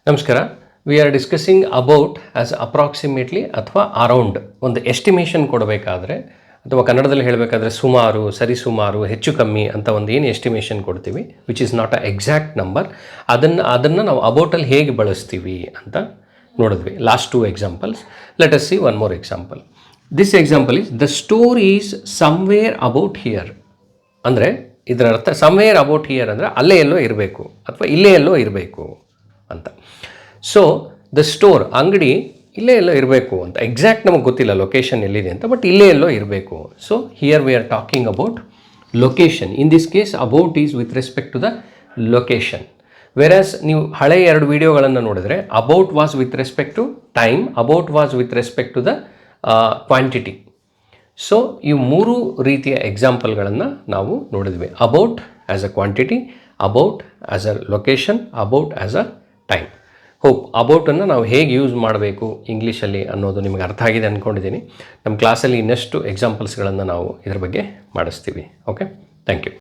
ನಮಸ್ಕಾರ. We are discussing about as approximately ಅಥವಾ around ಒಂದು ಎಸ್ಟಿಮೇಷನ್ ಕೊಡಬೇಕಾದ್ರೆ ಅಥವಾ ಕನ್ನಡದಲ್ಲಿ ಹೇಳಬೇಕಾದ್ರೆ ಸುಮಾರು, ಸರಿಸುಮಾರು, ಹೆಚ್ಚು ಕಮ್ಮಿ ಅಂತ ಒಂದು ಏನು ಎಸ್ಟಿಮೇಷನ್ ಕೊಡ್ತೀವಿ which is not a exact number, ಅದನ್ನು ನಾವು ಅಬೌಟಲ್ಲಿ ಹೇಗೆ ಬಳಸ್ತೀವಿ ಅಂತ ನೋಡಿದ್ವಿ. Last 2 examples. Let us see one more example. This example is the store is somewhere about here. ಅಂದರೆ ಇದರ ಅರ್ಥ ಸಮ್ವೇರ್ ಅಬೌಟ್ ಹಿಯರ್ ಅಂದರೆ ಅಲ್ಲೇ ಎಲ್ಲೋ ಇರಬೇಕು ಅಥವಾ ಇಲ್ಲೇ ಎಲ್ಲೋ ಇರಬೇಕು ಅಂತ. ಸೊ ದ ಸ್ಟೋರ್, ಅಂಗಡಿ ಇಲ್ಲೇ ಎಲ್ಲೋ ಇರಬೇಕು ಅಂತ. ಎಕ್ಸಾಕ್ಟ್ ನಮಗೆ ಗೊತ್ತಿಲ್ಲ ಲೊಕೇಶನ್ ಎಲ್ಲಿದೆ ಅಂತ, ಬಟ್ ಇಲ್ಲೇ ಎಲ್ಲೋ ಇರಬೇಕು. So here we are talking about location. In this case about is with respect to the location. Whereas ನೀವು ಹಳೆಯ 2 ವಿಡಿಯೋಗಳನ್ನು ನೋಡಿದರೆ about was with respect to time, about was with respect to the quantity. So ಈ 3 ರೀತಿಯ ಎಕ್ಸಾಂಪಲ್ಗಳನ್ನು ನಾವು ನೋಡಿದ್ವಿ. About as a quantity, about as a location, about as a time. Hope ಅಬೌಟನ್ನು ನಾವು ಹೇಗೆ ಯೂಸ್ ಮಾಡಬೇಕು ಇಂಗ್ಲೀಷಲ್ಲಿ ಅನ್ನೋದು ನಿಮಗೆ ಅರ್ಥ ಆಗಿದೆ ಅಂದ್ಕೊಂಡಿದ್ದೀನಿ. ನಮ್ಮ ಕ್ಲಾಸಲ್ಲಿ ಇನ್ನಷ್ಟು ಎಕ್ಸಾಂಪಲ್ಸ್ಗಳನ್ನು ನಾವು ಇದರ ಬಗ್ಗೆ ಮಾಡಿಸ್ತೀವಿ. Okay, thank you.